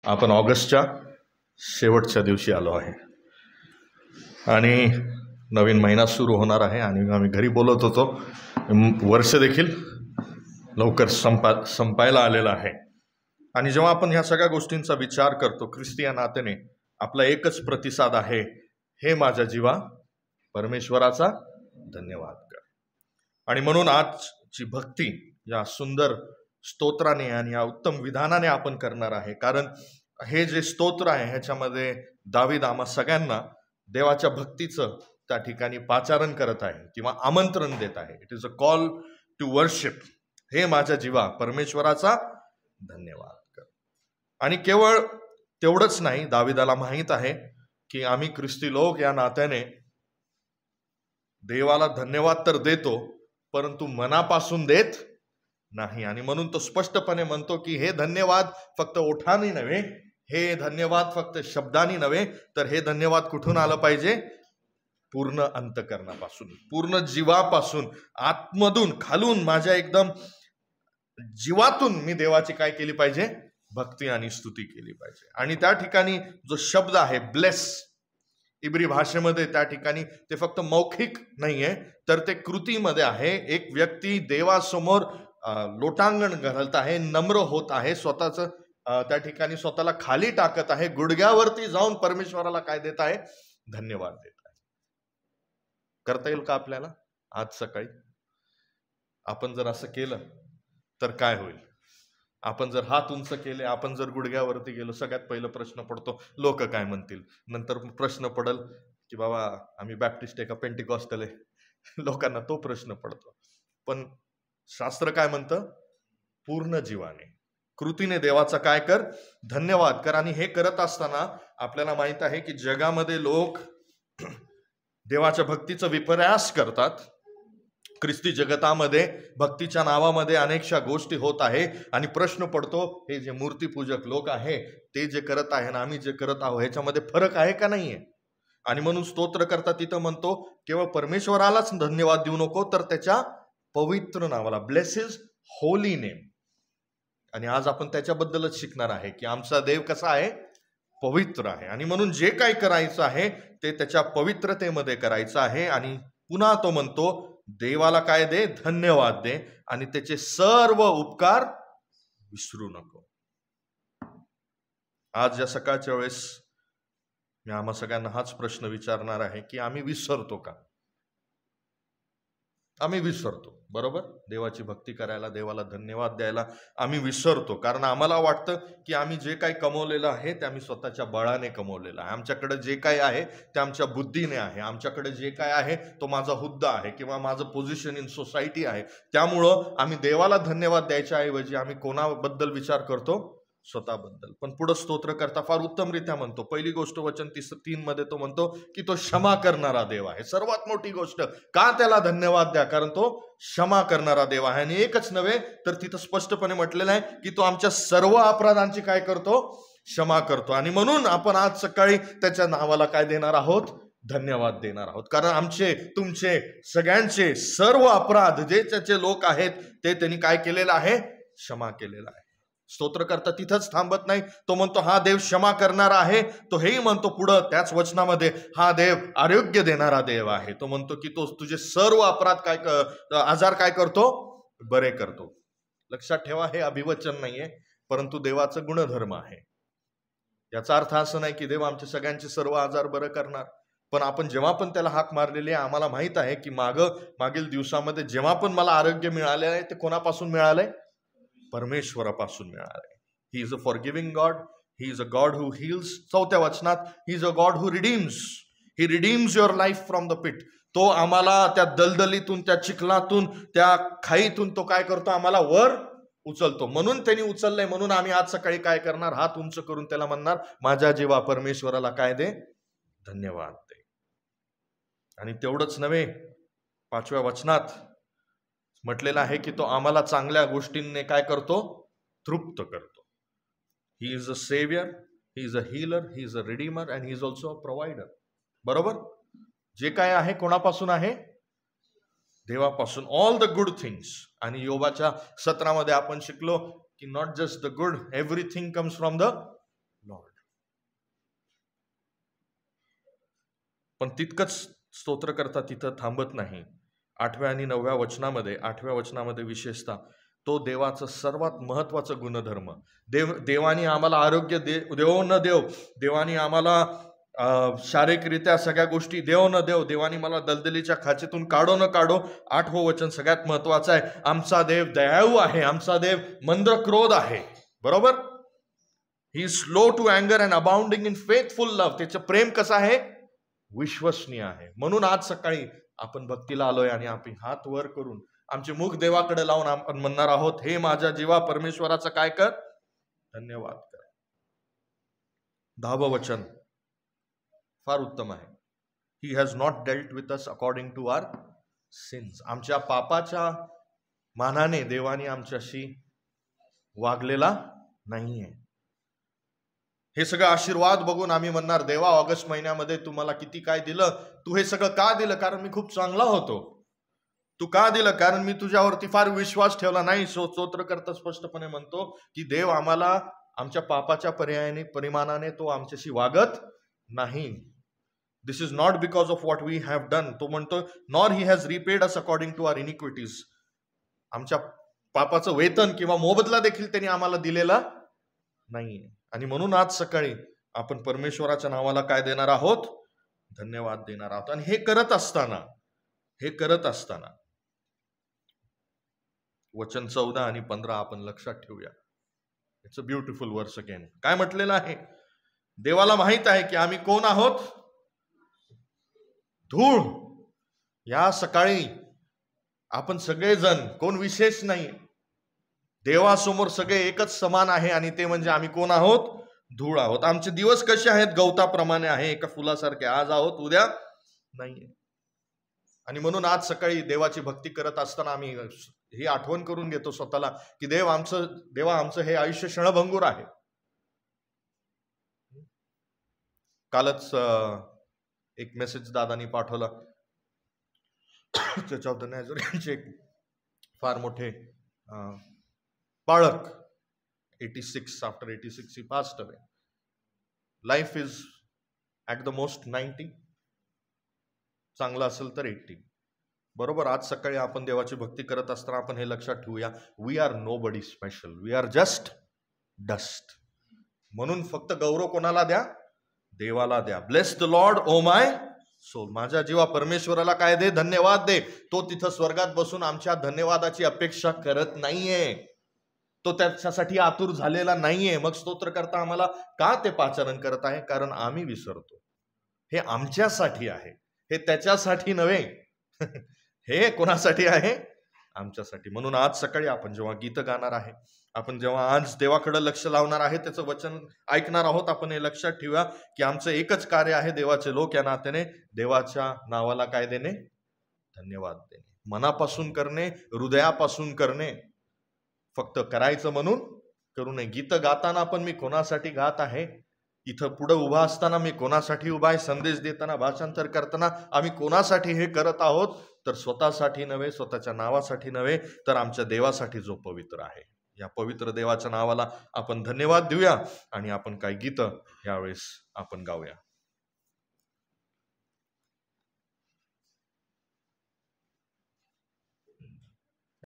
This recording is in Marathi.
आपण ऑगस्टच्या शेवटच्या दिवशी आलो आहे आणि नवीन महिना सुरू होणार आहे आणि आम्ही घरी बोलत होतो वर्ष देखील लवकर संपायला आलेलं आहे. आणि जेव्हा आपण ह्या सगळ्या गोष्टींचा विचार करतो ख्रिस्ती या नात्याने आपला एकच प्रतिसाद आहे, हे माझ्या जीवा परमेश्वराचा धन्यवाद कर. आणि म्हणून आजची भक्ती या सुंदर स्तोत्राने आणि या उत्तम विधानाने आपण करणार आहे. कारण हे जे स्तोत्र आहे ह्याच्यामध्ये दावीद आम्हा सगळ्यांना देवाच्या भक्तीचं त्या ठिकाणी पाचारण करत आहे किंवा आमंत्रण देत आहे. It is a call to worship. हे माझ्या जीवा परमेश्वराचा धन्यवाद कर. आणि केवळ तेवढंच नाही, दावीदाला माहीत आहे की आम्ही ख्रिस्ती लोक या नात्याने देवाला धन्यवाद तर देतो परंतु मनापासून देत नाही. आणि म्हणून तो स्पष्टपणे म्हणतो की हे धन्यवाद फक्त ओठांनी नव्हे, हे धन्यवाद फक्त शब्दांनी नव्हे, तर हे धन्यवाद कुठून आलं पाहिजे? पूर्ण अंतःकरणापासून, पूर्ण जीवापासून, आतमधून, खालून, माझ्या एकदम जीवातून मी देवाची काय केली पाहिजे? भक्ती आणि स्तुती केली पाहिजे. आणि त्या ठिकाणी जो शब्द आहे ब्लेस, इब्री भाषेमध्ये त्या ठिकाणी ते फक्त मौखिक नाहीये तर ते कृतीमध्ये आहे. एक व्यक्ती देवासमोर लोटांगण घालत आहे, नम्र होत आहे, स्वतःच त्या ठिकाणी स्वतःला खाली टाकत आहे, गुडघ्यावरती जाऊन परमेश्वराला काय देत आहे? धन्यवाद देत आहे. करता येईल का आपल्याला? आज सकाळी आपण जर असं केलं तर काय होईल? आपण जर हात उंच केले, आपण जर गुडघ्यावरती गेलो, सगळ्यात पहिला प्रश्न पडतो लोक काय म्हणतील. नंतर प्रश्न पडल की बाबा आम्ही बॅप्टिस्ट आहे का पेंटिकॉस्टल आहे, लोकांना तो प्रश्न पडतो. पण शास्त्र काय म्हणतं? पूर्ण जीवाने, कृतीने देवाचा काय कर? धन्यवाद कर. आणि हे करत असताना आपल्याला माहित आहे की जगामध्ये लोक देवाच्या भक्तीचा विपर्यास करतात. ख्रिस्ती जगतामध्ये भक्तीच्या नावामध्ये अनेकशा गोष्टी होत आहे आणि प्रश्न पडतो, हे जे मूर्तीपूजक लोक आहे ते जे करत आहे ना आम्ही जे करत आहोत ह्याच्यामध्ये फरक आहे का नाहीये? आणि म्हणून स्तोत्र करता तिथं म्हणतो केवळ परमेश्वरालाच धन्यवाद देऊ नको तर त्याच्या पवित्र नावाला, ब्लेस हिज होली नेम. आणि आज आपण त्याच्याबद्दलच शिकणार आहे की आमचा देव कसा आहे? पवित्र आहे. आणि म्हणून जे काही करायचं आहे ते त्याच्या पवित्रतेमध्ये करायचं आहे. आणि पुन्हा तो म्हणतो देवाला काय दे? धन्यवाद दे आणि त्याचे सर्व उपकार विसरू नको. आज या सकाळच्या वेळेस मी आम्हा सगळ्यांना हाच प्रश्न विचारणार आहे की आम्ही विसरतो का? आम्ही विसरतो, बरोबर? देवाची भक्ती करायला, देवाला धन्यवाद द्यायला आम्ही विसरतो. कारण आम्हाला वाटतं की आम्ही जे काही कमवलेलं आहे ते आम्ही स्वतःच्या बळाने कमवलेलं आहे. आमच्याकडे जे काही आहे ते आमच्या बुद्धीने आहे. आमच्याकडे जे काय आहे तो माझा हुद्दा आहे किंवा माझं पोझिशन इन सोसायटी आहे. त्यामुळं आम्ही देवाला धन्यवाद द्यायच्या ऐवजी आम्ही कोणाबद्दल विचार करतो? स्वतःबद्दल. पण पुढे स्तोत्र करता फार उत्तमरित्या म्हणतो. पहिली गोष्ट वचन 3 मध्ये तो म्हणतो की तो क्षमा करणारा देव आहे. सर्वात मोठी गोष्ट का त्याला धन्यवाद द्या? कारण तो क्षमा करणारा देव आहे. आणि एकच नव्हे तर तिथं स्पष्टपणे म्हटलेलं आहे की तो आमच्या सर्व अपराधांची काय करतो? क्षमा करतो. आणि म्हणून आपण आज सकाळी त्याच्या नावाला काय देणार आहोत? धन्यवाद देणार आहोत. कारण आमचे, तुमचे, सगळ्यांचे सर्व अपराध जे त्याचे लोक आहेत ते त्यांनी काय केलेलं आहे? क्षमा केलेला आहे. स्तोत्र करता तिथंच थांबत नाही. तो म्हणतो हा देव क्षमा करणारा आहे. तो हेही म्हणतो पुढं त्याच वचनामध्ये हा देव आरोग्य देणारा देव आहे. तो म्हणतो की तो तुझे सर्व अपराध आजार काय करतो? बरे करतो. लक्षात ठेवा, हे अभिवचन नाहीये परंतु देवाचं गुणधर्म आहे. याचा अर्थ असं नाही की देव आमचे सगळ्यांचे सर्व आजार बरं करणार. पण आपण जेव्हा पण त्याला हाक मारलेली आहे आम्हाला माहित आहे की मागील दिवसामध्ये जेव्हा पण मला आरोग्य मिळाले आहे ते कोणापासून मिळालंय? परमेश्वरापासून मिळाले. He is a forgiving God. He is a God who heals. 4थ्या वचनात he is a God who redeems. He redeems your life from the pit. तो आम्हाला त्या दलदलीतून, त्या चिखलातून, त्या खाईतून तो काय करतो? आम्हाला वर उचलतो. म्हणून त्यांनी उचललंय. म्हणून आम्ही आज सकाळी काय करणार? हात उंच करून त्याला म्हणणार माझ्या जीवा परमेश्वराला काय दे? धन्यवाद दे. आणि तेवढंच नव्हे, 5व्या वचनात म्हटलेलं आहे की तो आम्हाला चांगल्या गोष्टींनी काय करतो? तृप्त करतो. He is a saviour, he is a healer, he is a redeemer and he is also a provider. बरोबर? जे काय आहे कोणापासून आहे? देवापासून. All the good things. आणि योबाच्या 17 मध्ये आपण शिकलो की not just the good, everything comes from the पण तितकंच स्तोत्रकर्ता तिथं थांबत नाही. 8व्या आणि 9व्या वचनामध्ये, 8व्या वचनामध्ये विशेषतः तो देवाचं सर्वात महत्वाचं गुणधर्म, देवानी आम्हाला आरोग्य देव न देव, देवानी आम्हाला शारीरिकरित्या सगळ्या गोष्टी देव न देव, देवानी मला दलदलीच्या खाचेतून काढो न काढो, 8वं वचन सगळ्यात महत्वाचं आहे. आमचा देव दयाळू आहे, आमचा देव मंद क्रोध आहे. बरोबर? ही इज स्लो टू अँगर and abounding in faithful love. त्याचं प्रेम कसं आहे? विश्वसनीय आहे. म्हणून आज सकाळी आपण भक्तीला आलोय आणि आपण हात वर करून आमचे मुख देवाकडे लावून आपण म्हणणार आहोत, हे माझ्या जीवा परमेश्वराचं काय कर? धन्यवाद कर. 10वं वचन फार उत्तम आहे. He has not dealt with us according to our sins. आमच्या पापाच्या मानाने देवाने आमच्याशी वागलेला नाहीये. हे सगळं आशीर्वाद बघून आम्ही म्हणणार, देवा ऑगस्ट महिन्यामध्ये तू मला किती काय दिलं, तू हे सगळं का दिलं? कारण मी खूप चांगला होतो. तू का दिलं? कारण मी तुझ्यावरती फार विश्वास ठेवला नाही. स्तोत्रकर्ता स्पष्टपणे म्हणतो की देव आम्हाला आमच्या पापाच्या परिमाणाने तो आमच्याशी वागत नाही. This is not because of what we have done. तो म्हणतो nor he has repaid us according to our iniquities. आमच्या पापाचं वेतन किंवा मोबदला देखील त्यांनी आम्हाला दिलेला नाहीये. आणि म्हणून आज सकाळी आपण परमेश्वराच्या नावाला काय देणार आहोत? धन्यवाद देणार आहोत. आणि हे करत असताना वचन 14 आणि 15 आपण लक्षात ठेवूया. इट्स अ ब्युटिफुल वर्स अगेन. काय म्हटलेलं आहे? देवाला माहित आहे की आम्ही कोण आहोत? धूळ. या सकाळी आपण सगळेजण, कोण विशेष नाही, देवासमोर सगळे एकच समान आहे आणि ते म्हणजे आम्ही कोण आहोत? धूळ आहोत. आमचे दिवस कसे आहेत? गवताप्रमाणे आहे, एका फुलासारखे. आज आहोत, उद्या नाहीये. आणि म्हणून आज सकाळी देवाची भक्ती करत असताना आम्ही ही आठवण करून घेतो स्वतःला की देवा आमचं हे आयुष्य क्षणभंगूर आहे. कालच एक मेसेज दादानी पाठवला. त्याच्यावर यांचे फार मोठे बाळक 86 after 86 he passed away. Life is at the most 90. चांगलं असेल तर 80. बरोबर? आज सकाळी आपण देवाची भक्ती करत असताना आपण हे लक्षात ठेवूया, we are nobody special, we are just dust. म्हणून फक्त गौरव कोणाला द्या? देवाला द्या. Bless the Lord O my soul. माझ्या जीवा परमेश्वराला काय दे? धन्यवाद दे. तो तिथं स्वर्गात बसून आमच्या धन्यवादाची अपेक्षा करत नाहीये. तो त्याच्यासाठी आतुर झालेला नाहीये. मग स्तोत्रकर्ता आम्हाला का ते पाचारण करत आहे? कारण आम्ही विसरतो. हे आमच्यासाठी आहे, हे त्याच्यासाठी नव्हे. हे कोणासाठी आहे? आमच्यासाठी. म्हणून आज सकाळी आपण जेव्हा गीत गाणार आहे, आपण जेव्हा आज देवाकडे लक्ष लावणार आहे, त्याचं वचन ऐकणार आहोत, आपण हे लक्षात ठेवूया की आमचं एकच कार्य आहे देवाचे लोक या नात्याने देवाच्या नावाला काय देणे? धन्यवाद देणे. मनापासून करणे, हृदयापासून करणे. फक्त करायचं म्हणून करू नये. गीत गाताना पण मी कोणासाठी गात आहे? इथं पुढे उभा असताना मी कोणासाठी उभा आहे? संदेश देताना, भाषांतर करताना आम्ही कोणासाठी हे करत आहोत? तर स्वतःसाठी नव्हे, स्वतःच्या नावासाठी नव्हे, तर आमच्या देवासाठी जो पवित्र आहे. या पवित्र देवाच्या नावाला आपण धन्यवाद देऊया आणि आपण काही गीत यावेळेस आपण गाऊया.